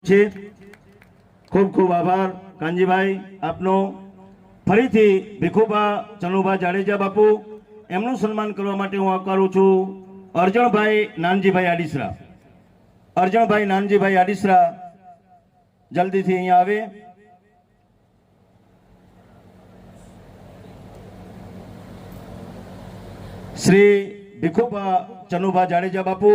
છે। ખૂબ ખૂબ આભાર કાનજીભાઈ આપનો। ફરીથી ભીખુભા ચનુભા જાડેજા બાપુ એમનું સન્માન કરવા માટે હું આવકારું છું અર્જણભાઈ નાનજીભાઈ આડીસરા। અર્જણભાઈ નાનજીભાઈ આડીસરા જલ્દીથી અહીંયા આવે। શ્રી ભીખુભા ચનુભા જાડેજા બાપુ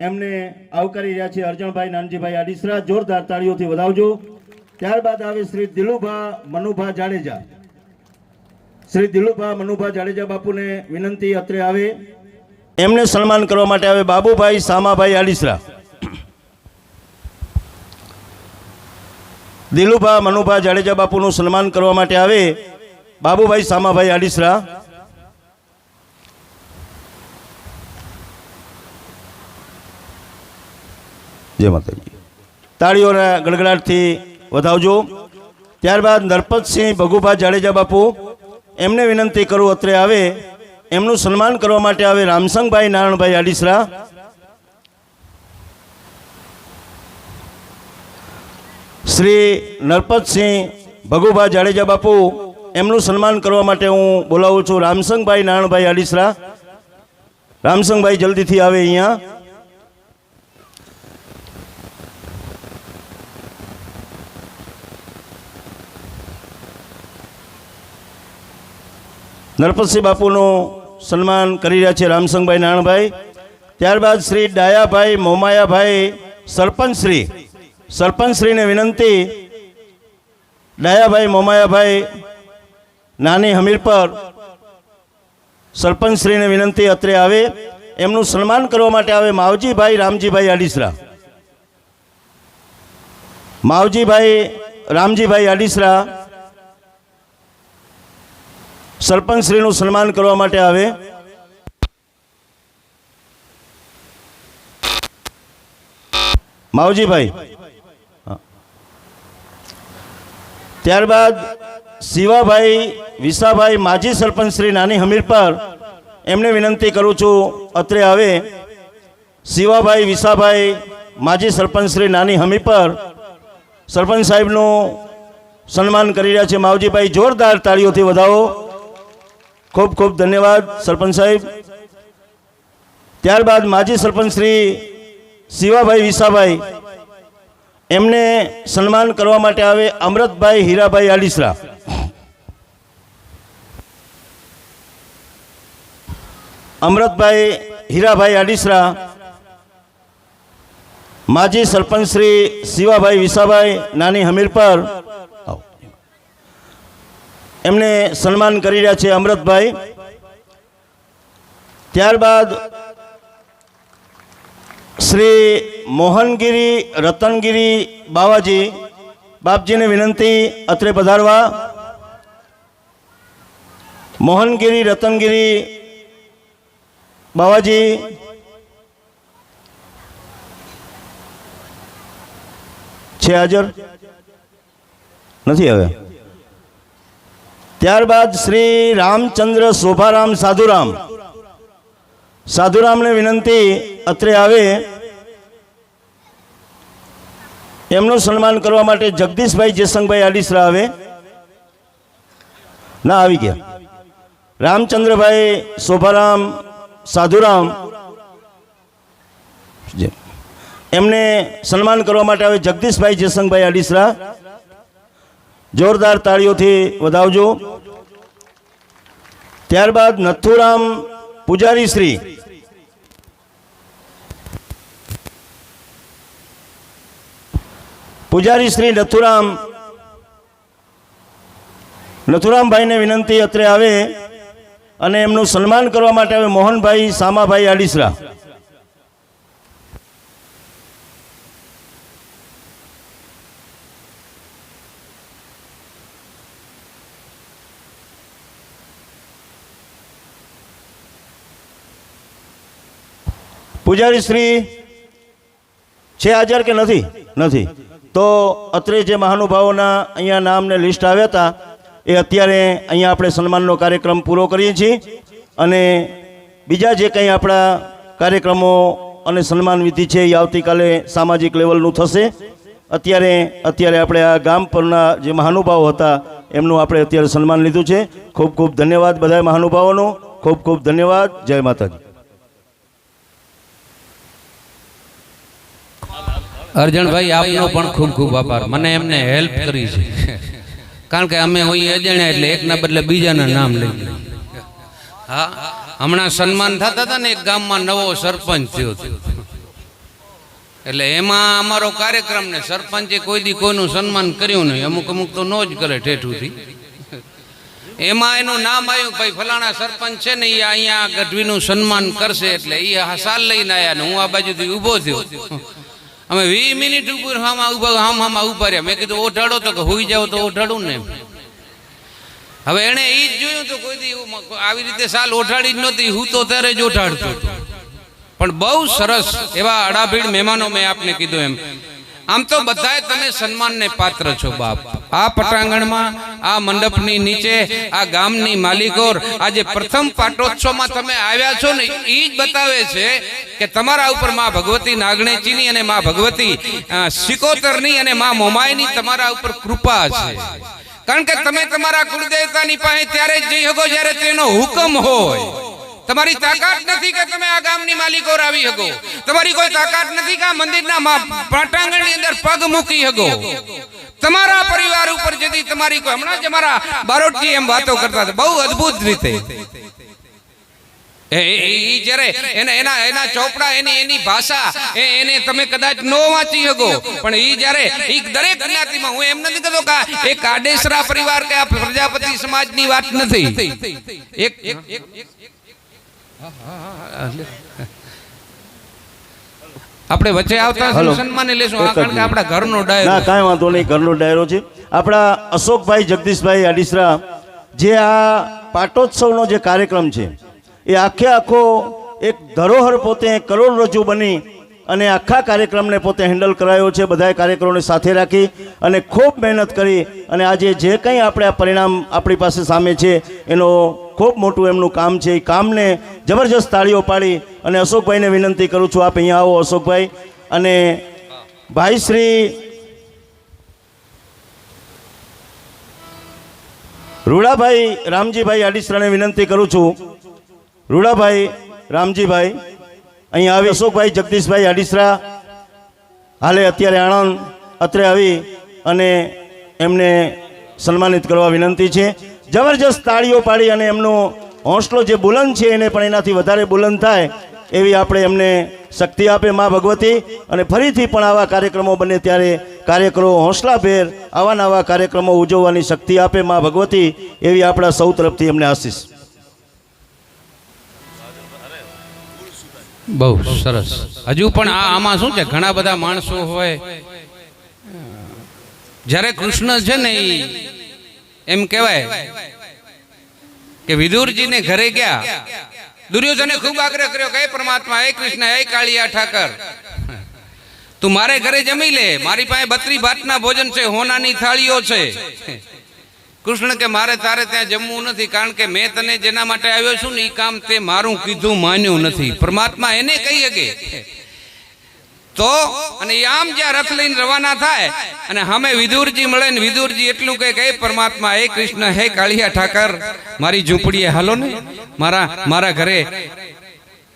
એમને આવકારી રહ્યા છે અર્જણભાઈ નાનજીભાઈ આડીસરા। જોરદાર તાળીઓથી વધાવજો। ત્યારબાદ આવે શ્રી દિલુભા મનુભા જાડેજા। શ્રી દિલુભા મનુભા જાડેજા બાપુને વિનંતી અત્રે આવે એમને સન્માન કરવા માટે આવે બાબુભાઈ સામાભાઈ આડીસરા। દિલુભા મનુભા જાડેજા બાપુનું સન્માન કરવા માટે આવે બાબુભાઈ સામાભાઈ આડીસરા। જય માતાજી। તાળીઓના ગડગડાટથી વધાવજો। ત્યારબાદ નરપતસિંહ ભગુભા જાડેજા બાપુ એમને વિનંતી કરું અત્રે આવે એમનું સન્માન કરવા માટે આવે રામસંગભાઈ નારાયણભાઈ આડીસરા। શ્રી નરપતસિંહ ભગુભા જાડેજા બાપુ એમનું સન્માન કરવા માટે હું બોલાવું છું રામસંગભાઈ નારાયણભાઈ આડીસરા। રામસંગભાઈ જલ્દીથી આવે અહીંયા। નરપતસિંહ બાપુનું સન્માન કરી રહ્યા છે રામસંગભાઈ નારાયણભાઈ। ત્યારબાદ શ્રી ડાયાભાઈ મોમાયાભાઈ સરપંચશ્રીને વિનંતી ડાયાભાઈ મોમાયાભાઈ નાની હમીરપર સરપંચશ્રીને વિનંતી અત્રે આવે એમનું સન્માન કરવા માટે આવે માવજીભાઈ રામજીભાઈ આડીસરા। માવજીભાઈ રામજીભાઈ આડીસરા સરપંચશ્રીનું સન્માન કરવા માટે આવે। માવજીભાઈ। ત્યારબાદ શિવાભાઈ વિસાભાઈ માજી સરપંચશ્રી નાની હમીરપર એમને વિનંતી કરું છું અત્રે આવે શિવાભાઈ વિસાભાઈ માજી સરપંચશ્રી નાની હમીરપર સરપંચ સાહેબનું સન્માન કરી રહ્યા છે માવજીભાઈ। જોરદાર તાળીઓથી વધાવો। ખૂબ ખૂબ ધન્યવાદ સરપંચ સાહેબ। ત્યારબાદ માજી સરપંચ શ્રી શિવાભાઈ વિસાભાઈ એમને સન્માન કરવા માટે આવે અમૃતભાઈ હીરાભાઈ આડીસરા। અમૃતભાઈ હીરાભાઈ આડીસરા માજી સરપંચ શ્રી શિવાભાઈ વિસાભાઈ નાની હમીરપર એમને સન્માન કરી રહ્યા છે અમૃતભાઈ। ત્યારબાદ શ્રી મોહનગીરી રતનગીરી બાવાજી બાપજીને વિનંતી અત્રે પધારવા। મોહનગીરી રતનગીરી બાવાજી છે હાજર નથી આવ્યા। ત્યારબાદ શ્રી રામચંદ્ર શોભારામ સાધુરામને વિનંતી અત્રે આવે એમનું સન્માન કરવા માટે જગદીશભાઈ જયસંગભાઈ આડીસરા આવે। ના આવી ગયા। રામચંદ્રભાઈ શોભારામ સાધુરામ એમને સન્માન કરવા માટે આવે જગદીશભાઈ જયસંગભાઈ આડીસરા। જોરદાર તાળીઓથી વધાવજો। ત્યારબાદ નથુરામ પૂજારી શ્રી નથુરામભાઈને વિનંતી અત્રે આવે અને એમનું સન્માન કરવા માટે આવે મોહનભાઈ સામાભાઈ આડીસરા। પૂજારી શ્રી છે હાજર કે નથી? તો અત્રે જે મહાનુભાવોના અહીંયા નામને લિસ્ટ આવ્યા હતા એ અત્યારે અહીંયા આપણે સન્માનનો કાર્યક્રમ પૂરો કરીએ છીએ અને બીજા જે કંઈ આપણા કાર્યક્રમો અને સન્માન વિધિ છે એ આવતીકાલે સામાજિક લેવલનું થશે અત્યારે આપણે આ ગામ પરના જે મહાનુભાવો હતા એમનું આપણે અત્યારે સન્માન લીધું છે. ખૂબ ખૂબ ધન્યવાદ બધા મહાનુભાવોનો, ખૂબ ખૂબ ધન્યવાદ. જય માતાજી. અર્જણભાઈ આપનો પણ ખૂબ ખૂબ આભાર. મને એમને હેલ્પ કરી છે, કારણ કે અમે અહીં અજાણ્યા એટલે એકના બદલે બીજાના નામ લઈ. હા, હમણાં સન્માન થતા હતા ને એક ગામમાં નવો સરપંચ થયો હતો, એટલે એમાં અમારો કાર્યક્રમ ને સરપંચે કોઈ દી કોઈનું સન્માન કર્યું નહીં, અમુક તો નો જ કરે ઠેઠુંથી. એમાં એનું નામ આવ્યું, ભાઈ ફલાણા સરપંચ છે ને એ અહીંયા ગઢવીનું સન્માન કરશે, એટલે એ સાલ લઈને આવ્યા ને હું આ બાજુથી ઊભો થયો. અમે 20 મિનિટ ઉપર હામાં ઉભા રહ્યા. મેં કીધું ઓઢાડો, તો કે હોઈ જાવ તો ઓઢાડું ને. હવે એને એ જ જોયું તો કોઈ દી આવી રીતે સાલ ઓઢાડી જ નહોતી, હું તો ત્યારે જ ઓઢાડતો. પણ બહુ સરસ એવા અડાભીડ મહેમાનો મેં આપને કીધું એમ. આમ તો બધાએ તમે સન્માનને પાત્ર છો બાપ. આ પટાંગણમાં, આ મંડપની નીચે, આ ગામની માલિકોર, આજે પ્રથમ પાટોત્સવમાં તમે આવ્યા છો ને એ જ બતાવે છે કે તમારા ઉપર માં ભગવતી નાગણેચીની અને માં ભગવતી સિકોતરની અને માં મોમાઈની તમારા ઉપર કૃપા છે. કારણ કે તમે તમારા કુળદેવતાની પાસે ત્યારે જ જઈ શકો જ્યારે તેનો હુકમ હોય. તમારી તાકાત નથી કે તમે આ ગામની માલિકો આવી શકો, તમારી કોઈ તાકાત નથી કે આ મંદિરના પટાંગણની અંદર પગ મૂકી શકો. તમારા પરિવાર ઉપર જતી તમારી કોઈ, હમણાં જ અમારા બારોટજી એમ વાતો કરતા હતા બહુ અદ્ભુત રીતે. જ્યારે એના ચોપડા, એની ભાષા એને તમે કદાચ નો વાંચી શકો, પણ એ જ્યારે દરેક જ્ઞાતિમાં, હું એમ નથી કહેતો કે એક આડેસરા પરિવાર કે આ પ્રજાપતિ સમાજની વાત નથી. આપણે વચ્ચે આવતા સન્માન લેશું, કારણ કે આપણા ઘરનો ડાયરો. ના, કાંઈ વાંધો નહીં, ઘરનો ડાયરો છે. આપણા અશોકભાઈ જગદીશભાઈ આડીસરા, જે આ પાટોત્સવનો જે કાર્યક્રમ છે એ આખો એક ધરોહર પોતે કરોડરજ્જુ બની અને આખા કાર્યક્રમને પોતે હેન્ડલ કરાયો છે. બધા કાર્યક્રમોને સાથે રાખી અને ખૂબ મહેનત કરી અને આજે જે કંઈ આપણે આ પરિણામ આપણી પાસે સામે છે એનો ખૂબ મોટું એમનું કામ છે. એ કામને જબરજસ્ત તાળીઓ પાડી અને અશોકભાઈને વિનંતી કરું છું, આપ અહીંયા આવો અશોકભાઈ. અને ભાઈ શ્રી રૂડાભાઈ રામજીભાઈ આડીસરાને વિનંતી કરું છું. રૂડાભાઈ રામજીભાઈ અહીંયા આવી. અશોકભાઈ જગદીશભાઈ આડીસરા હાલે અત્યારે આણંદ અત્રે આવી અને એમને સન્માનિત કરવા વિનંતી છે. જબરજસ્ત તાળીઓ પાડી અને એમનો હોંસલો જે બુલંદ છે એને પણ એનાથી વધારે બુલંદ થાય એવી આપણે એમને શક્તિ આપે મા ભગવતી. અને ફરીથી પણ આવા કાર્યક્રમો બને ત્યારે કાર્યક્રમો હોંસલાભેર આવા નવા કાર્યક્રમો ઉજવવાની શક્તિ આપે મા ભગવતી, એવી આપણા સૌ તરફથી એમને આશીષ. બહુ સરસ. હજુ પણ આમાં શું છે, ઘણા બધા માણસો હોય. જ્યારે કૃષ્ણ છે ને એમ કહેવાય કે વિદુરજીને ઘરે ગયા, દુર્યોધને ખૂબ આગ્રહ કર્યો કે હે પરમાત્મા, હે કૃષ્ણ, હે કાળિયા ઠાકર, તું મારે ઘરે જમી લે, મારી પાસે 32 ભાતના ભોજન છે, હોનાની થાળીઓ છે. કૃષ્ણ કે મારે તારે ત્યાં જમવું નથી, કારણ કે મેં તને જેના માટે આવ્યો છું ને એ કામ તે મારું કીધું માન્યું નથી. પરમાત્મા એને કહી શકે તો, અને આમ જ્યાં રથ લઈને રવાના થાય અને સામે વિદુરજી મળે ને વિદુરજી એટલું કહે પરમાત્મા, હે કૃષ્ણ, હે કાળિયા ઠાકર, મારી ઝૂંપડીએ હાલો ને, મારા ઘરે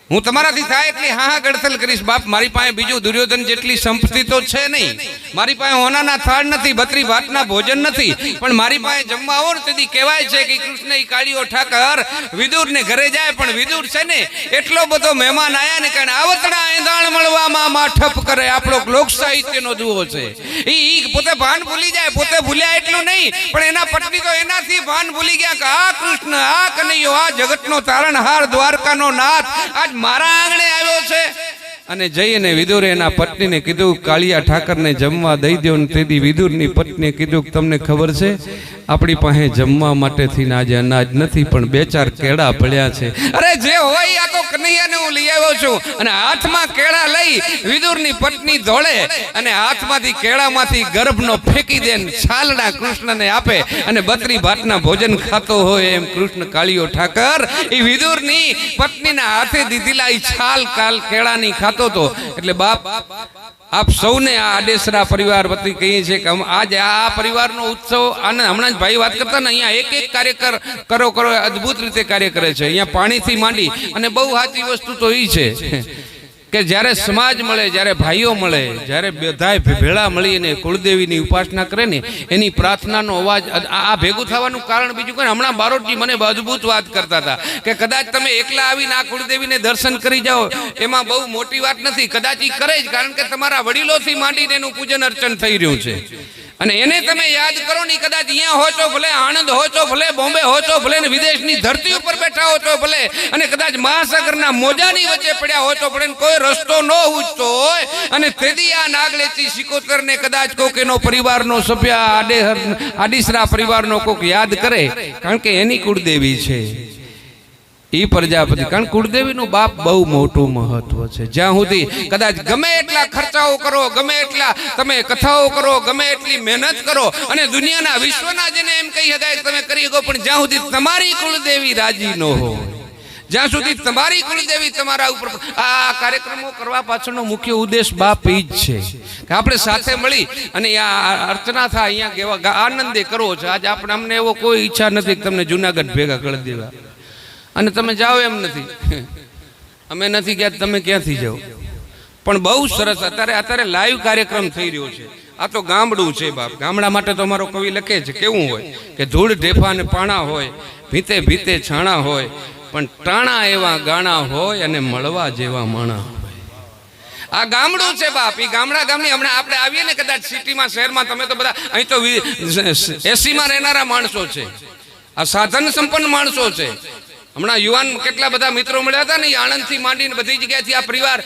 હું તમારાથી થાય એટલી હા ગડથલ કરીશ. બાપ, મારી પાસે બીજું દુર્યોધન જેટલી સંપત્તિ તો છે નહીં, મારી પાસે હોનાના થાળ નથી, 32 ભાતના ભોજન નથી, પણ મારી પાસે જમવા આવો ને તેથી કહેવાય છે કે કૃષ્ણ ઈ કાળિયો ઠાકર વિદુરને ઘરે જાય. પણ વિદુર છે ને એટલો બધો મહેમાન આયા ને કારણ આવતડા એંધાણ મળવામાં માઠપ કરે. આપણો લોક સાહિત્યનો દુઓ છે. ઈ પોતે ભાન ભૂલી જાય, પોતે ભૂલ્યા એટલું નહીં પણ એના પત્ની તો એનાથી ભાન ભૂલી ગયા કે આ કૃષ્ણ, આ કનૈયો, આ જગતનો તારણહાર, દ્વારકાનો નાથ આજ મારા આંગણે આવ્યો છે. અને જઈને વિદુરે એના પત્નીને કીધું કાળિયા ઠાકરને જમવા દઈ દો. ને તેથી વિદુરની પત્નીએ કીધું કે તમને ખબર છે આપણી પાસે જમવા માટે થઈને આજે અનાજ નથી, પણ 2-4 કેળા પડ્યા છે. અરે જે હોય આ તો કનૈયાને હું લઈ આવ્યો છું. અને હાથમાં કેળા લઈ વિદુરની પત્ની દોડે અને હાથમાંથી કેળામાંથી ગર્ભનો ફેંકી દે, છાલડા કૃષ્ણને આપે અને 32 ભાતના ભોજન ખાતો હોય એમ કૃષ્ણ કાળિયો ઠાકર એ વિદુરની પત્નીના હાથે દીધેલા એ છાલ કાલ કેળાની ખાતો હતો. એટલે બાપ, આપ સૌને આ આડેસરા પરિવાર વતી કહીએ છીએ કે આજે આ પરિવારનો ઉત્સવ અને હમણાં જ ભાઈ વાત કરતા ને અહીંયા એક એક કાર્ય કરો અદ્ભુત રીતે કાર્ય કરે છે. અહીંયા પાણીથી માંડી અને બહુ સાચી વસ્તુ તો એ છે કે જ્યારે સમાજ મળે, જ્યારે ભાઈઓ મળે, જ્યારે બધાય ભેળા મળીને કુળદેવીની ઉપાસના કરે ને એની પ્રાર્થનાનો અવાજ આ ભેગું થવાનું કારણ બીજું કોઈ. હમણાં બારોટજી મને અદ્ભુત વાત કરતા હતા કે કદાચ તમે એકલા આવીને આ કુળદેવીને દર્શન કરી જાઓ એમાં બહુ મોટી વાત નથી. કદાચ એ કરે જ, કારણ કે તમારા વડીલોથી માંડીને એનું પૂજન અર્ચન થઈ રહ્યું છે અને એને તમે યાદ કરો ને. કદાચ અહીંયા હો છો ભલે, આણંદ હો છો ભલે, બોમ્બે હો છો ભલે, ને વિદેશની ધરતી ઉપર બેઠા હો છો ભલે, અને કદાચ મહાસાગરના મોજાની વચ્ચે પડ્યા હો છો ભલે, કોઈ રસ્તો ન ઉચતો હોય અને તેથી આ નાગલેચી સિકોતરને કદાચ કોક એનો પરિવારનો સભ્ય આડીસરા પરિવારનો કોક યાદ કરે, કારણ કે એની કુળદેવી છે ઈ પ્રજાપતિ. કારણ કુળદેવીનું બાપ બહુ મોટું મહત્વ છે. જ્યાં સુધી કદાચ ગમે એટલા ખર્ચાઓ કરો, ગમે એટલા તમે કથાઓ કરો, ગમે એટલી મહેનત કરો અને દુનિયાના વિશ્વના જેને એમ કહી શકાય તમે કરી શકો, પણ જ્યાં સુધી તમારી કુળદેવી રાજી ન હોય, જ્યાં સુધી તમારી કુળદેવી તમારા ઉપર. આ કાર્યક્રમો કરવા પાછળનો મુખ્ય ઉદ્દેશ બાપ ઈ જ છે કે આપણે સાથે મળી અને આ અર્ચના થાય, અહીંયા આનંદે કરવો છે. આજે આપણે અમને એવો કોઈ ઈચ્છા નથી કે તમને જુનાગઢ ભેગા કરી દેવા અને તમે જાઓ એમ નથી. અમે નથી ગયા, તમે ક્યાંથી જાઓ? પણ બહુ સરસ અત્યારે લાઈવ કાર્યક્રમ થઈ રહ્યો છે. આ તો ગામડું છે બાપ. ગામડા માટે તો અમારો કવિ લખે છે કેવું હોય કે ધૂળ ઢેફા અને પાણા હોય, ભીતે ભીતે છાણા હોય, પણ ટાણા એવા ગાણા હોય અને મળવા જેવા માણા હોય. આ ગામડું છે બાપ. એ ગામની હમણાં આપણે આવીએ ને કદાચ સિટીમાં, શહેરમાં, તમે તો બધા અહીં તો 80માં રહેનારા માણસો છે, આ સાધન સંપન્ન માણસો છે. હમણાં યુવાન કેટલા બધા મિત્રો મળ્યા હતા ને, આણંદથી માંડીને બધી જગ્યાએથી આ પરિવાર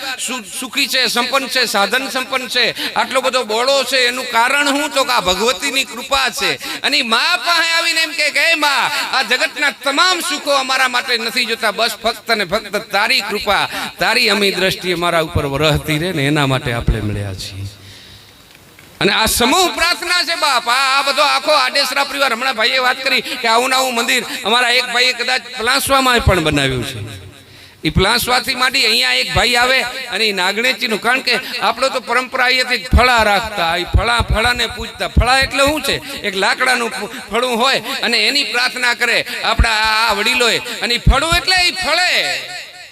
સુખી છે, સંપન્ન છે, સાધન સંપન્ન છે, આટલો બધો બોળો છે. એનું કારણ શું? તો કે આ ભગવતીની કૃપા છે. અને મા પાસે આવીને એમ કે મા, આ જગતના તમામ સુખો અમારા માટે નથી જોતા, બસ ફક્ત ને ફક્ત તારી કૃપા, તારી અમી દ્રષ્ટિ અમારા ઉપર વરહતી રહે ને એના માટે આપણે મળ્યા છીએ. અને આ સમૂહ પ્રાર્થના છે બાપ. આ બધો આખો આડેસરા પરિવાર. હમણાં ભાઈએ વાત કરી કે આવું આવું મંદિર અમારા એક ભાઈએ કદાચ પ્લાસવામાં પણ બનાવ્યું છે. એ પ્લાસવાથી માંડી અહીંયા એક ભાઈ આવે અને એ નાગણેચીનું, કારણ કે આપણો તો પરંપરા અહીંયાથી ફળા રાખતા, એ ફળાને પૂજતા. ફળા એટલે શું છે? એક લાકડાનું ફળું હોય અને એની પ્રાર્થના કરે આપણા આ વડીલોએ. અને ફળું એટલે એ ફળે,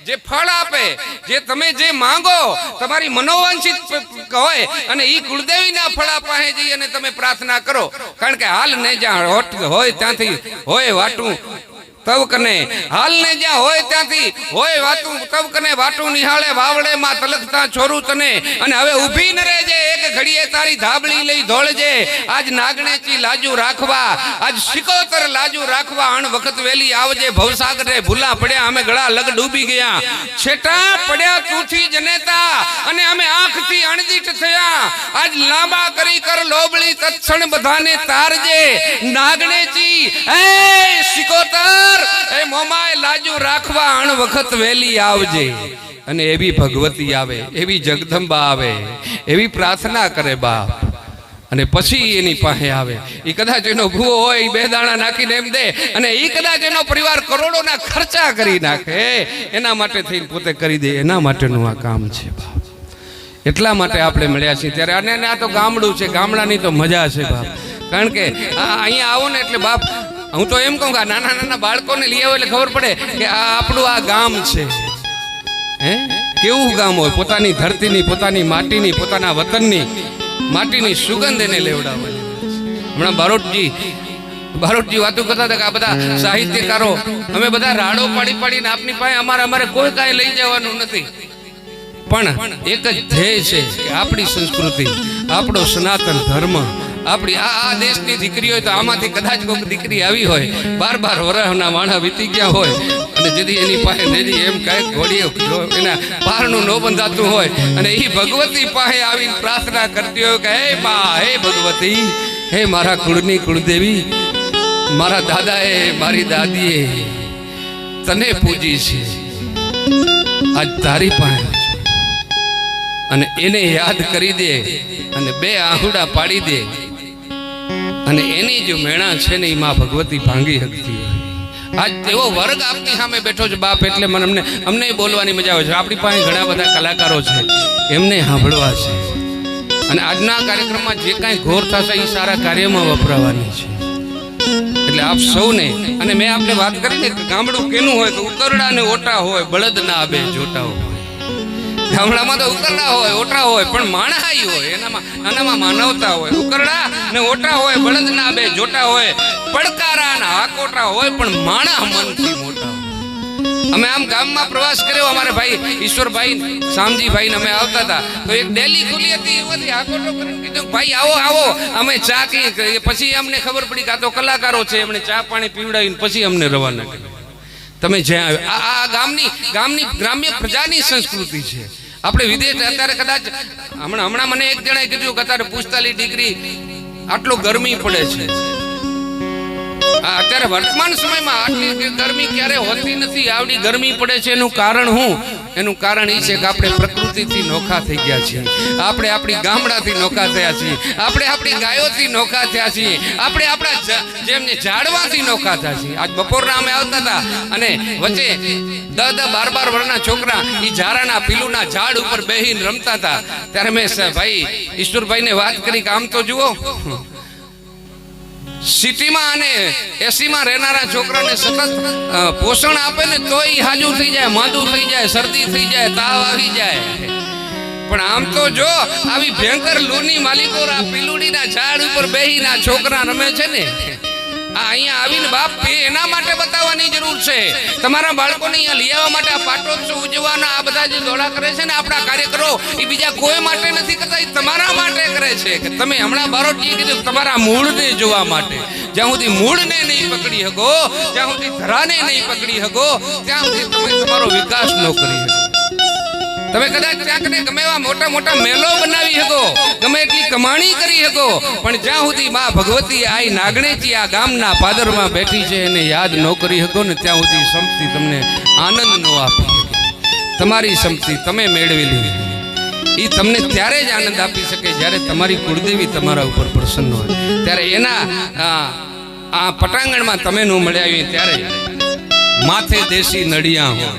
જે ફળ આપે, જે તમે જે માંગો તમારી મનોવાંછિત હોય, અને એ કુળદેવીના ફળા પાસે જઈ અને તમે પ્રાર્થના કરો. કારણ કે હાલ ને જ્યાં હોય ત્યાંથી હોય વાટું તવ કને, હાલ ને જ્યાં હોય ત્યાંથી હોય વાટું તવ કને, વાટું નિહાળે વાવડે માં તલકતા છોરું તને. અને હવે ઊભી ન રહેજે, એક ઘડીએ તારી ધાબળી લઈ ધોળજે. આજ નાગણેચી લાજુ રાખવા, આજ સિકોતર લાજુ રાખવા, અણ વખત વેલી આવજે. ભવસાગરે ભૂલા પડ્યા, અમે ગળા લગ ડૂબી ગયા, છેટા પડ્યા તુંથી જનેતા, અને અમે આંખથી અણદીઠ થયા. આજ લાંબા કરી કર લોબળી તત્ક્ષણ બધાને તારજે. નાગણેચી એ સિકોતર એ મોમાય લાજુ રાખવા, અણ વખત વેલી આવજે. અને એવી ભગવતી આવે, એવી જગદંબા આવે, એવી પ્રાર્થના કરે બાપ. અને પછી એની પાસે આવે. એ કદાચ એનો ભૂવો હોય એ 2 દાણા નાખીને એમ દે, અને એ કદાચ એનો પરિવાર કરોડોના ખર્ચા કરી નાખે, એના માટે થઈને પોતે કરી દે. એના માટેનું આ કામ છે બાપ. એટલા માટે આપણે મળ્યા છીએ ત્યારે. અને આ તો ગામડું છે, ગામડાની તો મજા છે બાપ. કારણ કે અહીંયા આવો ને એટલે બાપ, હું તો એમ કહું કે નાના નાના બાળકોને લઈ આવો એટલે ખબર પડે કે આ આપણું આ ગામ છે. કેવું ગામ હોય, પોતાની ધરતીની, પોતાની માટીની, પોતાના વતનની માટીની સુગંધ એને લેવડાવવાની. હમણાં બારોટજી વાતો કરતા હતા કે આ બધા સાહિત્યકારો અમે બધા રાડો પાડીને આપની પાસે અમારે કોઈ કાંઈ લઈ જવાનું નથી, પણ એક જ ધ્યેય છે કે આપણી સંસ્કૃતિ, આપણો સનાતન ધર્મ, આપણી આ દેશની દીકરી હોય તો આમાંથી કદાચ કોઈ દીકરી આવી હોય 12 વર્ષના માણા વીતી ગયા હોય, અને જેથી એની પાસે જેથી એમ કાંઈક ઘોડીએ એના પારનું ન બંધાતું હોય, અને એ ભગવતી પાસે આવીને પ્રાર્થના કરતી હોય કે હે મા, હે ભગવતી, હે મારા કુળની કુળદેવી, મારા દાદાએ, મારી દાદીએ તને પૂજી છે, આજ તારી પાસે, અને એને યાદ કરી દે અને 2 આહુડા પાડી દે, અને એની જો મેણા છે ને એ માં ભગવતી ભાંગી શકતી હોય. આજ એવો વર્ગ આપની સામે બેઠો છે બાપ, એટલે અમને બોલવાની મજા આવે છે. આપણી પાસે ઘણા બધા કલાકારો છે, એમને સાંભળવા છે. અને આજના કાર્યક્રમમાં જે કાંઈ ઘોર થશે એ સારા કાર્યમાં વપરાવાની છે. એટલે આપ સૌને, અને મેં આપને વાત કરીને કે ગામડું કેનું હોય તો ઉકરડા ને ઓટા હોય, બળદ ના આબે જોટા હોય. ગામડામાં તો ઉકરડા હોય, ઓટા હોય, પણ માણહાઈ હોય, આનામાં માનવતા હોય. ઉકરડા ને ઓટા હોય, બળદ ના આબે જોટા હોય, પડકારા ને હાકોટા હોય, પણ માણા મનથી મોટા હોય. અમે આમ ગામમાં પ્રવાસ કર્યો, અમારે ભાઈ ઈશ્વરભાઈ શામજીભાઈ ને અમે આવતા હતા તો એક ડેલી ખુલી હતી, એમાંથી હાકોટો કરીને કીધું ભાઈ આવો આવો, અમે ચા કી. પછી અમને ખબર પડી કે આ તો કલાકારો છે, એમણે ચા પાણી પીવડાવીને પછી અમને રવાના કર્યા. તમે જ્યાં આ ગામની ગ્રામ્ય પ્રજાની સંસ્કૃતિ છે. આપણે વિદેશ અત્યારે કદાચ હમણાં મને એક જણાએ કીધું કે અત્યારે 45 ડિગ્રી આટલો ગરમી પડે છે. અત્યારે વર્તમાન સમયમાં આટલી ગરમી ક્યારે હોતી નથી, આવડી ગરમી પડે છે. એનું કારણ શું? એનું કારણ એ છે કે આપણે પ્રકૃતિથી નોખા થઈ ગયા છીએ, આપણે આપણી ગામડાથી નોખા થયા છીએ, આપણે આપણી ગાયોથી નોખા થયા છીએ, આપણે આપણા જેમને ઝાડવાથી નોખા થયા છીએ. આજ બપોરના અમે આવતા હતા અને વચ્ચે 10-12 વર્ષના છોકરા એ ઝારાના પીલુના ઝાડ ઉપર બેહીને રમતા હતા. ત્યારે મેં ભાઈ ઈશ્વરભાઈને વાત કરી કે આમ તો જુઓ, સિટીમાં અને એસીમાં રહેનારા છોકરાને સતત પોષણ આપે ને તોય હાજુ થઈ જાય, માંદું થઈ જાય, શરદી થઈ જાય, તાવ આવી જાય. પણ આમ તો જો આવી ભયંકર લૂની માલિકો આ પીલુડીના ઝાડ ઉપર બેહીના છોકરા રમે છે ને, આ અહીંયા આવીને બાપ એના માટે બતાવવાની જરૂર છે. તમારા બાળકોને અહીંયા લઈ આવવા માટે આ પાટોત્સવ ઉજવવાના આ બધા જે દોડા કરે છે ને આપણા કાર્યકરો, એ બીજા કોઈ માટે નથી કરતા, એ તમારા માટે કરે છે. કે તમે હમણાં બારોટીએ કીધું તમારા મૂળને જોવા માટે. જ્યાં સુધી મૂળને નહીં પકડી શકો, જ્યાં સુધી ધરાને નહીં પકડી શકો, ત્યાં સુધી તમે તમારો વિકાસ ન કરી શકો. તમે કદાચ ક્યાંક ને ગમે એવા મોટા મોટા મહેલો બનાવી શકો, ગમે એટલી કમાણી કરી શકો, પણ જ્યાં સુધી માં ભગવતી આઈ નાગણેજી આ ગામના પાદરમાં બેઠી છે એને યાદ ન કરી શકો ને, ત્યાં સુધી સંપત્તિ તમને આનંદ ન આપી શકે. તમારી સંપત્તિ તમે મેળવેલી એ તમને ત્યારે જ આનંદ આપી શકે જ્યારે તમારી કુળદેવી તમારા ઉપર પ્રસન્ન હોય. ત્યારે એના આ પટાંગણમાં તમે ન મળ્યા હોય ત્યારે માથે દેશી નડિયા હોય,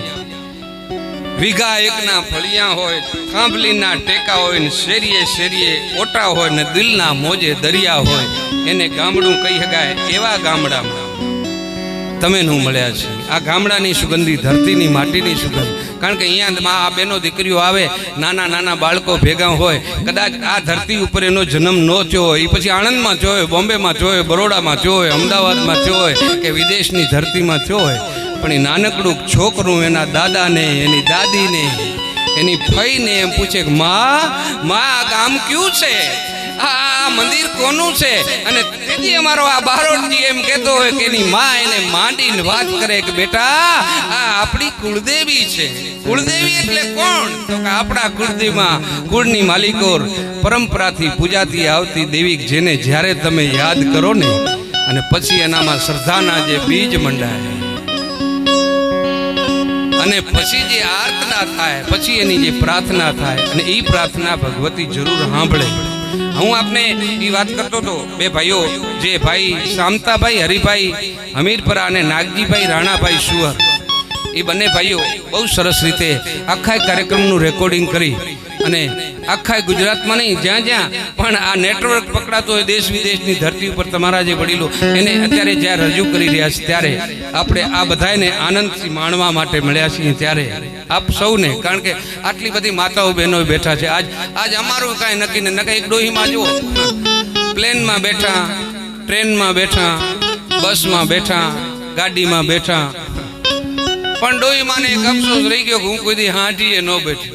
વીઘા એકના ફળિયા હોય, થાંભલીના ટેકા હોય ને શેરીએ શેરીએ ઓટા હોય ને દિલના મોજે દરિયા હોય, એને ગામડું કહી શકાય. એવા ગામડામાં તમે નું મળ્યા છે. આ ગામડાની સુગંધી, ધરતીની માટીની સુગંધ. કારણ કે અહીંયા આ બેનો દીકરીઓ આવે, નાના નાના બાળકો ભેગા હોય, કદાચ આ ધરતી ઉપર એનો જન્મ ન થયો હોય, એ પછી આણંદમાં થયો હોય, બોમ્બેમાં થયો હોય, બરોડામાં થયો હોય, અમદાવાદમાં થયો હોય કે વિદેશની ધરતીમાં થયો હોય, પણ એ નાનકડું છોકરું એના દાદાને, એની દાદીને, એની ફઈને એમ પૂછે કે માં આ ગામ ક્યું છે, આ મંદિર કોનું છે? અને તેથી અમારો આ બારોટજી એમ કહેતો હોય કે એની માં એને માંડીને વાત કરે કે બેટા આ આપણી કુળદેવી છે. કુળદેવી એટલે કોણ? તો કે આપણા કુળદેવીમાં કુળની માલિકોર પરંપરાથી પૂજાતી આવતી દેવી, જેને જ્યારે તમે યાદ કરો ને અને પછી એનામાં શ્રદ્ધાના જે બીજ મંડાય અને પછી જે આર્તના થાય, પછી એની જે પ્રાર્થના થાય, અને એ પ્રાર્થના ભગવતી જરૂર સાંભળે. હું આપને એ વાત કરતો હતો, બે ભાઈઓ, જે ભાઈ શામતાભાઈ હરિભાઈ હમીરપરા અને નાગજીભાઈ રાણાભાઈ સુવર, એ બંને ભાઈઓ બહુ સરસ રીતે આખા કાર્યક્રમનું રેકોર્ડિંગ કરી અને આખા ગુજરાતમાં નહીં, જ્યાં જ્યાં પણ આ નેટવર્ક પકડાતો હોય દેશ વિદેશની ધરતી ઉપર તમારા જે વડીલો એને અત્યારે જ્યારે રજૂ કરી રહ્યા છે, ત્યારે આપણે આ બધાને આનંદથી માણવા માટે મળ્યા છીએ. ત્યારે આપ સૌને, કારણ કે આટલી બધી માતાઓ બહેનો બેઠા છે, આજ અમારું કાંઈ નક્કી ને નક્કી. એક ડોહીમાં જુઓ, પ્લેનમાં બેઠા, ટ્રેનમાં બેઠા, બસમાં બેઠા, ગાડીમાં બેઠા, પણ ડોહીમાંને એક અફસોસ રહી ગયો કે હું કોઈ દી હાંટીએ ન બેઠી.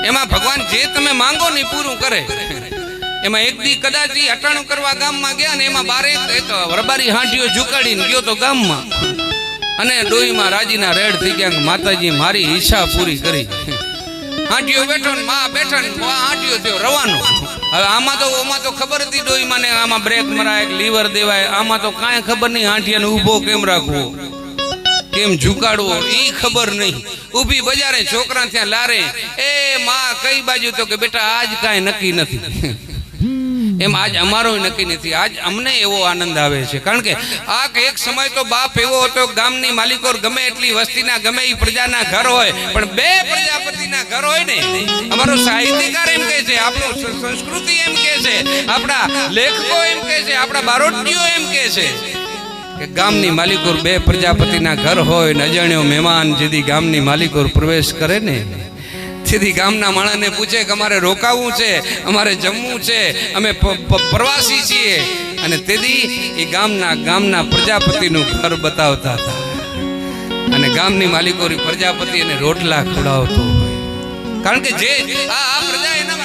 એમાં ભગવાન જે તમે માંગો ને પૂરું કરે. એમાં એક દી કદાચ હટાણું કરવા ગામમાં ગયા ને એમાં બારે રબારી હાંટીઓ ઝુકાડીને ગયો તો ગામમાં, અને ડોહીમાં રાજીના રેડ થઈ ગયા કે માતાજી મારી ઈચ્છા પૂરી કરી. હાંટીઓ બેઠો ને માં બેઠા ને હાંટીઓ થયો રવાનો. હવે આમાં તો ખબર હતી ડોહીમાં ને આમાં બ્રેક મરાય, લીવર દેવાય, આમાં તો કાંઈ ખબર નહીં હાંટીયાને ઊભો કેમ રાખવો, કેમ ઝુકાડવો ઈ ખબર નહીં. ઊભી બજારે છોકરા ત્યાં લારે, એ માં કઈ બાજુ? તો કે બેટા આજ કાંઈ નક્કી નથી. એમ આજ અમારો નક્કી નથી. આજ અમને એવો આનંદ આવે છે, કારણ કે આ એક સમય તો બાપ એવો હતો, ગામની માલિકો ગમે એટલી વસ્તીના ગમે એ પ્રજાના ઘર હોય, પણ બે પ્રજાપતિના ઘર હોય ને. અમારો સાહિત્યકાર એમ કહે છે, આપણું સંસ્કૃતિ એમ કહે છે, આપણા લેખકો એમ કહે છે, આપણા બારોટીઓ એમ કહે છે કે ગામની માલિકો બે પ્રજાપતિના ઘર હોય ને અજાણ્યો મહેમાન જેથી ગામની માલિકો પ્રવેશ કરે ને તેથી ગામના માણસને પૂછે કે અમારે રોકાવું છે, અમારે જમવું છે, અમે પ્રવાસી છીએ, અને તેથી એ ગામના પ્રજાપતિનું ઘર બતાવતા હતા, અને ગામની માલિકો પ્રજાપતિ એને રોટલા ખવડાવતો. કારણ કે જે આ પ્રજા એના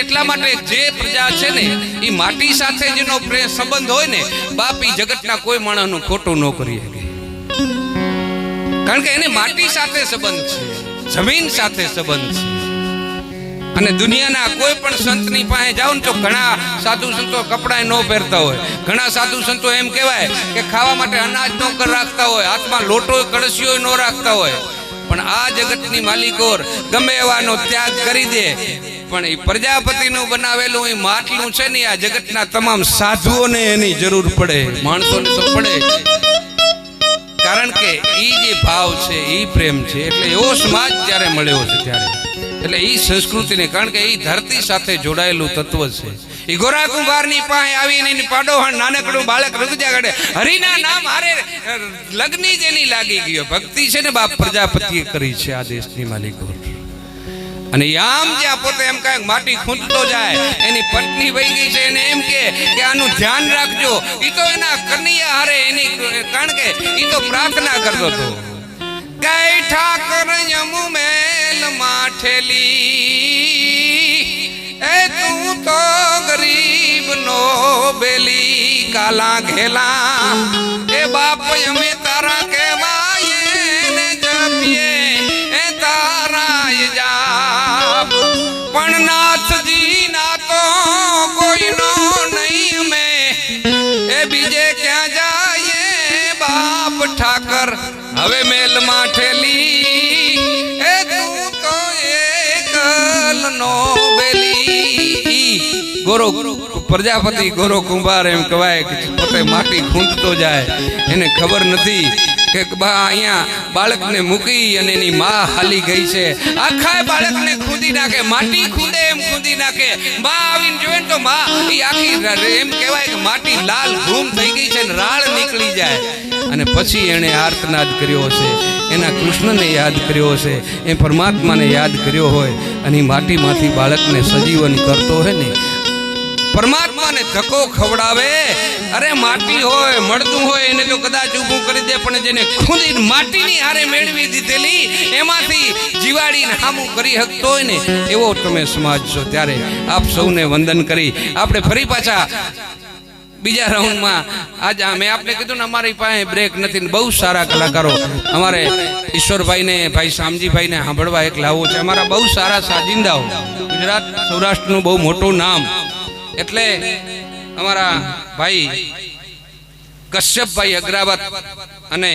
એટલા માટે જે પ્રજા છે ને એ માટી સાથે જેનો સંબંધ હોય ને, બાપ એ જગતના કોઈ માણસનું ખોટું ન કરી શકે, કારણ કે એને માટી સાથે સંબંધ છે, જમીન સાથે સંબંધ છે. અને દુનિયાના કોઈ પણ સંતની પાસે જાઓ ને તો ઘણા સાધુ સંતો કપડા ન પહેરતા હોય, ઘણા સાધુ સંતો એમ કહેવાય કે ખાવા માટે અનાજ ન રાખતા હોય, હાથમાં લોટો કળશીઓ ન રાખતા હોય, પણ આ જગતની માલિકો ગમે એવાનો ત્યાગ કરી દે, પણ એ પ્રજાપતિનું બનાવેલું એ માટલું છે ને, આ જગતના તમામ સાધુઓને એની જરૂર પડે, માણસોને તો પડે, કારણ કે એ જે ભાવ છે એ પ્રેમ છે. એટલે એવો સમાજ જ્યારે મળ્યો છે ત્યારે, એટલે એ સંસ્કૃતિને, કારણ કે એ ધરતી સાથે જોડાયેલું તત્વ છે. એ ગોરા કુંભારની પાસે આવીને એની પાડોહણ નાનકડું બાળક રગજા કાઢે, હરિના નામ હારે લગ્ની જ એની લાગી ગયો. ભક્તિ છે ને બાપ પ્રજાપતિએ કરી છે આ દેશની માલિકો. અને આમ જ્યાં પોતે એમ કાંઈક માટી ખૂંદતો જાય, એની પત્ની વહી ગઈ છે, એને એમ કે આનું ધ્યાન રાખજો. એ તો એના કન્યા હારે એની, કારણ કે એ તો પ્રાર્થના કરતો હતો, કઈ ઠાકર યમુ મેલ માઠેલી, એ તું તો ગરીબ નો બેલી કાલા ઘેલા, એ બાપ અમે તારા કહેવાય ને જપીએ એ તારા જાપ, પણ નાથજી ના તો કોઈનો નહીં મેં, એ બીજે ક્યાં જાય બાપ ઠાકર હવે મેલ માઠેલી, એ તું તો એકલ નો બેલી. ગોરો પ્રજાપતિ ગોરો કુંભાર એમ કહેવાય કે પોતે માટી ખૂંદતો જાય, એને ખબર નથી કે બા અહીંયા બાળકને મૂકી અને એની માં હાલી ગઈ છે. આખા બાળકને ખૂંદી નાખે, માટી ખૂંદે એમ ખૂંદી નાખે. માં આવીને જોવે ને તો માં એ આખી એમ કહેવાય કે માટી લાલ ઘૂમ થઈ ગઈ છે ને રાળ નીકળી જાય. અને પછી એણે આર્તનાદ કર્યો હશે, એના કૃષ્ણને યાદ કર્યો હશે, એ પરમાત્માને યાદ કર્યો હોય, અને એ માટીમાંથી બાળકને સજીવન કરતો હોય ને, પરમાત્માને ધક્કો ખવડાવે. અરે માટી હોય મળતું હોય એને તો કદાચ ઊભું કરી દે, પણ જેને ખૂંદીને માટીની હારે મેળવી દીધેલી એમાંથી જીવાડીને હામું કરી શકતો હોય ને, એવો તમે સમાજ છો. ત્યારે આપ સૌને વંદન કરી આપણે ફરી પાછા બીજા રાઉન્ડમાં. આજ મેં આપને કીધું ને અમારી પાસે બ્રેક નથી ને, બહુ સારા કલાકારો અમારે ઈશ્વરભાઈને ભાઈ શામજીભાઈને સાંભળવા એક લાવવો છે. અમારા બહુ સારા સાજિંદાઓ, ગુજરાત સૌરાષ્ટ્રનું બહુ મોટું નામ, એટલે અમારા ભાઈ કશ્યપભાઈ અગ્રાવત અને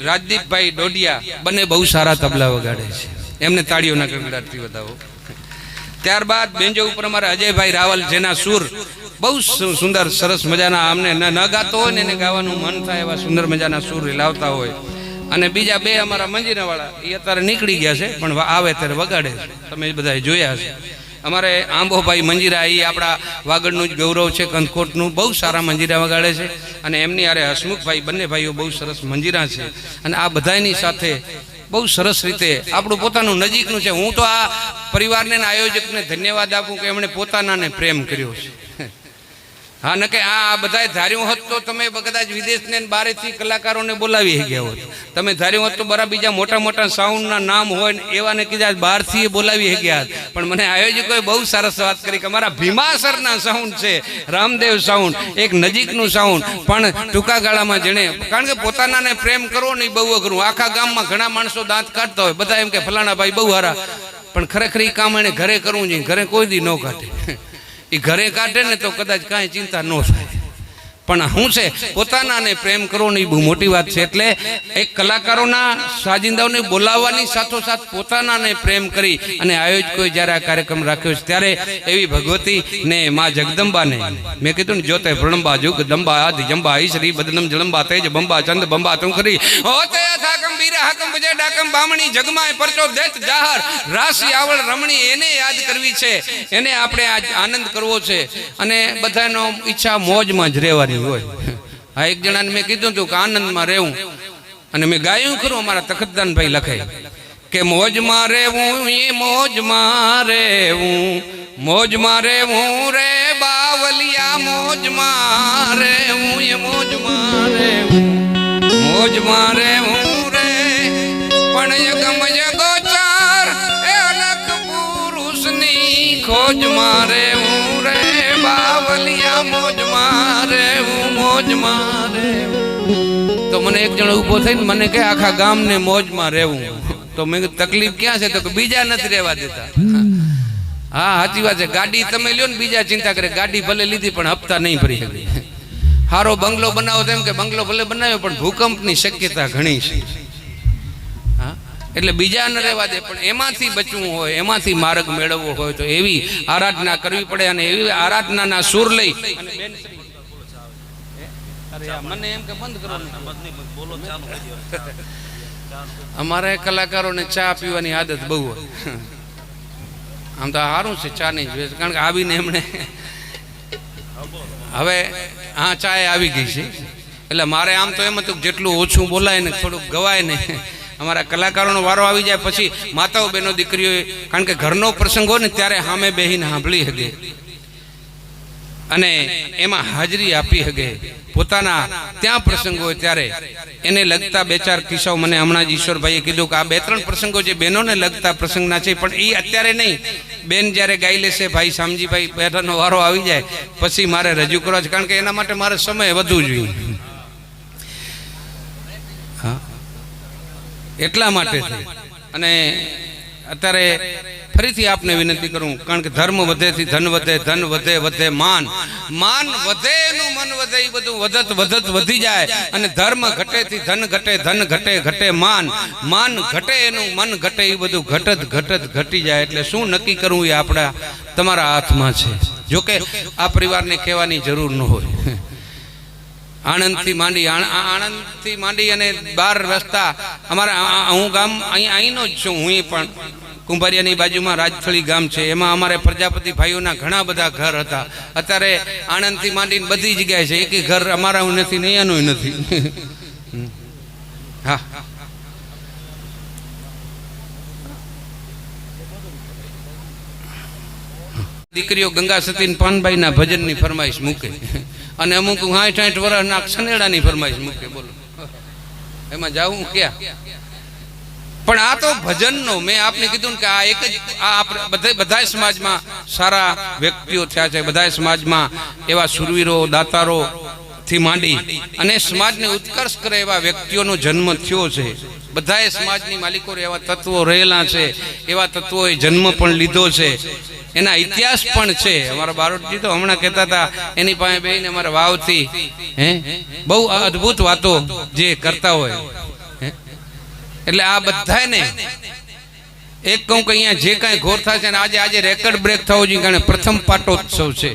રાજદીપભાઈ ડોડિયા બંને બહુ સારા તબલા વગાડે છે, એમને તાળીઓના ગડગડાટથી વધાવો. ત્યારબાદ બેન્જો ઉપર અમારા અજયભાઈ રાવલ, જેના સુર બહુ સુંદર સરસ મજાના, અમને ન ગાતો હોય ને એને ગાવાનું મન થાય એવા સુંદર મજાના સુર લાવતા હોય. અને બીજા બે અમારા મંજીરાવાળા એ અત્યારે નીકળી ગયા છે, પણ આવે ત્યારે વગાડે, તમે બધા જોયા છે. અમારે આંબોભાઈ મંજીરા, એ આપણા વાગડનું જ ગૌરવ છે, કંથકોટનું, બહુ સારા મંજીરા વગાડે છે. અને એમની આરે હસમુખભાઈ, બંને ભાઈઓ બહુ સરસ મંજીરા છે. અને આ બધાની સાથે બહુ સરસ રીતે આપણું પોતાનું નજીકનું છે. હું તો આ પરિવારને આયોજકને ધન્યવાદ આપું કે એમણે પોતાનાને પ્રેમ કર્યો છે. હા, નકે આ બધાએ ધાર્યું હોત તો તમે કદાચ વિદેશને બહારથી કલાકારોને બોલાવી ગયા હોત. તમે ધાર્યું હોત તો બરાબર બીજા મોટા મોટા સાઉન્ડના નામ હોય ને એવાને કદાચ બહારથી બોલાવી ગયા. પણ મને આયોજકોએ બહુ સરસ વાત કરી કે અમારા ભીમાસરના સાઉન્ડ છે, રામદેવ સાઉન્ડ, એક નજીકનું સાઉન્ડ, પણ ટૂંકા ગાળામાં જેણે, કારણ કે પોતાનાને પ્રેમ કરવો નહીં બહુ અઘરું. આખા ગામમાં ઘણા માણસો દાંત કાઢતા હોય, બધા એમ કે ફલાણા ભાઈ બહુ સારા, પણ ખરેખર એ કામ એને ઘરે કરવું જોઈએ. ઘરે કોઈ દી ન કાઢે, એ ઘરે કાઢે ને તો કદાચ કાંઈ ચિંતા ન થાય, પણ શું છે પોતાનાને પ્રેમ કરવો ને એ બહુ મોટી વાત છે. એટલે એક કલાકારોના સાજિંદાઓને બોલાવવાની સાથોસાથ પોતાનાને પ્રેમ કરી અને આયોજકોએ જ્યારે આ કાર્યક્રમ રાખ્યો છે ત્યારે એવી ભગવતી ને મા જગદંબાને મેં કીધું ને જોતે પ્રણંબા જુગ દંબા આદિ જંબા ઈશ્રી બદનમ જળંબા તેજ બંબા ચંદ બંબા તુંખરી હોતે થાકમ બીરા હાકમ બજે ડાકમ બામણી જગમાય પરચો દેત જાહર રાશિ આવળ રમણી એને યાદ કરવી છે, એને આપણે આજ આનંદ કરવો છે અને બધાનો ઈચ્છા મોજમાં જ રહેવાની હોય. આ એક જણાને મેં કીધું હતું કે આનંદમાં રહેવું અને મેં ગાયું ખરું. અમારા તખતદાનભાઈ લખે કે મોજમાં રહેવું એ મોજમાં રહેવું, મોજમાં રહેવું રે બાવલિયા, મોજમાં રહેવું એ મોજમાં રહેવું, મોજમાં રહેવું રે પણ યગમ યગોચાર એ અલખ પુરુષની ખોજમાં રહેવું રે બાવલિયા, મોજમાં રહેવું, મોજમાં રહેવું. તો મને એક જણ ઊભો થઈને મને કહે આખા ગામને મોજમાં રહેવું. તો મેં કીધું તકલીફ ક્યાં છે? તો કે બીજા નથી રહેવા દેતા. હા સાચી વાત છે. ગાડી તમે લ્યો ને બીજા ચિંતા કરે, ગાડી ભલે લીધી પણ હપ્તા નહીં ભરી શકે. સારો બંગલો બનાવો તેમ કે બંગલો ભલે બનાવ્યો પણ ભૂકંપની શક્યતા ઘણી છે. હા એટલે બીજા ન રહેવા દે પણ એમાંથી બચવું હોય, એમાંથી માર્ગ મેળવવો હોય તો એવી આરાધના કરવી પડે. અને એવી આરાધનાના સૂર લઈ મને એમ કે બંધ કરો. અમારે કલાકારોને ચા પીવાની આદત બહુ હોય. આમ તો સારું છે ચા નહીં જોઈએ, કારણ કે આવીને એમણે હવે હા ચા આવી ગઈ છે એટલે મારે આમ તો એમ હતું જેટલું ઓછું બોલાય ને થોડુંક ગવાય ને. અમારા કલાકારોનો વારો આવી જાય પછી માતાઓ બહેનો દીકરીઓ, કારણ કે ઘરનો પ્રસંગ હોય ને ત્યારે સામે બેહીને સાંભળી શકે અને એમાં હાજરી આપી શકે. પોતાના ત્યાં પ્રસંગ હોય ત્યારે એને લગતા બે ચાર કિસ્સાઓ મને હમણાં જ ઈશ્વરભાઈએ કીધું કે આ બે ત્રણ પ્રસંગો જે બહેનોને લગતા પ્રસંગના છે પણ એ અત્યારે નહીં, બેન જ્યારે ગાઈ લેશે ભાઈ શામજીભાઈ બેઠાનો વારો આવી જાય પછી મારે રજૂ કરવા છે, કારણ કે એના માટે મારે સમય વધુ જોઈએ. હા એટલા માટે અને અત્યારે ફરીથી આપને વિનંતી કરું, કારણ કે ધર્મ વધેથી ધન વધે, ધન વધે વધે માન, માન વધે એનું મન વધે, એ બધું વધત વધત વધી જાય. અને ધર્મ ઘટેથી ધન ઘટે, ધન ઘટે ઘટે માન, માન ઘટે એનું મન ઘટે, એ બધું ઘટત ઘટત ઘટી જાય. એટલે શું નક્કી કરવું એ આપણા તમારા હાથમાં છે. જોકે આ પરિવારને કહેવાની જરૂર ન હોય. આણંદથી માંડી અને 12 રસ્તા અમારા, હું ગામ અહીંનો જ છું. હું પણ કુંભારિયાની બાજુમાં રાજથળી ગામ છે, એમાં અમારે પ્રજાપતિ ભાઈઓના ઘણા બધા ઘર હતા. અત્યારે આણંદથી માંડીને બધી જગ્યાએ છે, એક ઘર અમારા નથી ને અહીંયાનું નથી. હા દીકરીઓ ગંગા સતી પાનભાઈના ભજનની ફરમાઈશ મૂકે અને અમુક 60-60 વર્ષના સનેડાની ફરમાઈશ મૂકે. બોલો એમાં જાવું ક્યાં? પણ આ તો ભજનનો મેં આપને કીધું ને કે આ એક જ બધા સમાજમાં સારા વ્યક્તિઓ થયા છે, બધા સમાજમાં એવા સુરવીરો દાતારો થી માંડી અને સમાજને ઉત્કર્ષ કરે એવા વ્યક્તિઓનો જન્મ થયો છે. બધાએ સમાજની માલિકો એવા તત્વો રહેલા છે, એવા તત્વોએ જન્મ પણ લીધો છે, એના ઇતિહાસ પણ છે. અમારા બારોટજી તો હમણાં કહેતા હતા એની પાસે બેહીને અમારા વાવથી બહુ અદ્ભુત વાતો જે કરતા હોય. એટલે આ બધાને એક કહું કે અહીંયા જે કાંઈ ઘોર થશે ને આજે રેકર્ડ બ્રેક થવો જોઈએ, કારણ પ્રથમ પાટોત્સવ છે.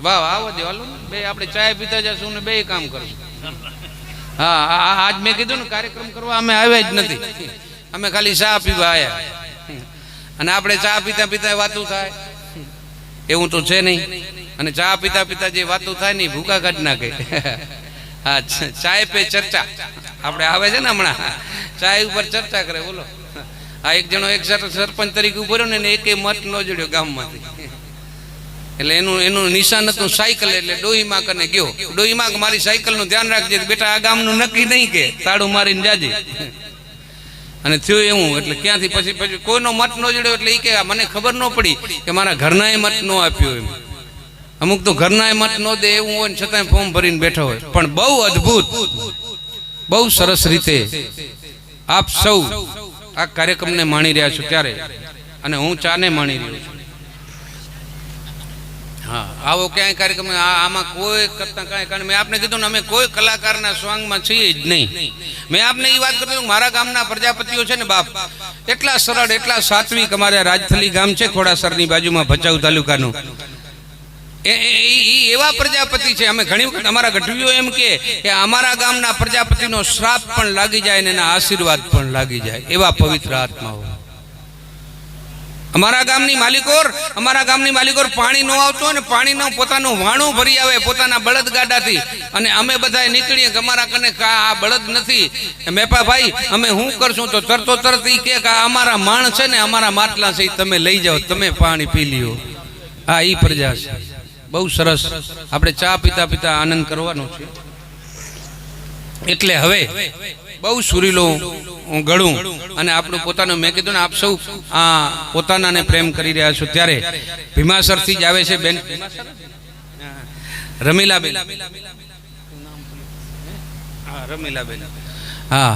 વાહ આવો દે હાલો બે આપણે ચાય પીતા જશું ને બે કામ કરશું. હા આજ મેં કીધું ને કાર્યક્રમ કરવા અમે આવ્યા જ નથી, અમે ખાલી ચા પીવા આવ્યા. અને આપણે ચા પીતા પીતા વાતું થાય એવું તો છે નહીં. અને ચા પીતા પીતા જે વાતું થાય ને ભૂકા કાઢ નાખે. હા ચાય પે ચર્ચા આપણે આવે છે ને હમણાં ચાય ઉપર ચર્ચા કરે. બોલો આ એક જણો એક સરપંચ તરીકે ઉભો રહ્યો ને એકે મત ન જોડ્યો ગામમાંથી. એટલે એનું નિશાન હતું સાયકલ. એટલે ડોહીમાં કને ગયો, ડોહીમાં મારી સાયકલનું ધ્યાન રાખજે બેટા, આ ગામનું નક્કી નહીં કે તાળું મારીને જાજે. અને થયું એવું. એટલે ક્યાંથી પછી કોઈનો મત ન જોડ્યો. એટલે એ કે મને ખબર ન પડી કે મારા ઘરનાએ મત ન આપ્યો. એમ અમુક તો ઘરનાએ મત ન દે એવું હોય ને છતાંય ફોર્મ ભરીને બેઠા હોય. પણ બહુ અદ્ભુત, બહુ સરસ રીતે આપ સૌ આ કાર્યક્રમને માણી રહ્યા છો ત્યારે, અને હું ચાને માણી રહ્યો છું. હા, આવો ક્યાંય કાર્યક્રમ આમાં કોઈ કરતા કાંઈ, કારણ મેં આપને કીધું ને અમે કોઈ કલાકારના સોંગમાં છીએ જ નહીં. મેં આપને એ વાત કરી, મારા ગામના પ્રજાપતિઓ છે ને બાપ, એટલા સરળ, એટલા સાત્વિક. અમારે રાજથલી ગામ છે ખોડાસરની બાજુમાં, ભચાઉ તાલુકાનું. એવા પ્રજાપતિ છે. અમે ઘણી વખત અમારા ગઢવીઓ એમ કે અમારા ગામના પ્રજાપતિનો શ્રાપ પણ લાગી જાય ને એના આશીર્વાદ પણ લાગી જાય, એવા પવિત્ર આત્માઓ. અમારા ગામની માલિકોર પાણી ન આવતું હોય ને, પાણીનું પોતાનું વાણું ભરી આવે પોતાના બળદ ગાડાથી, અને અમે બધા નીકળીએ કે અમારા કને આ બળદ નથી, મેપાભાઈ અમે શું કરશું? તો તરતો તરત ઈ કે અમારા માણ છે ને, અમારા માટલા છે, તમે લઈ જાઓ, તમે પાણી પી લ્યો. આ ઈ પ્રજા છે. બહુ સરસ. આપણે ચા પીતા પીતા આનંદ કરવાનો છે. એટલે હવે બહુ સુરીલો ગળું અને આપણું પોતાનું, મેં કીધું ને આપ સૌ આ પોતાનાને પ્રેમ કરી રહ્યા છો, ત્યારે ભીમાસરથી જ આવે છે બેન રમીલાબેન. હા, રમીલાબેન. હા,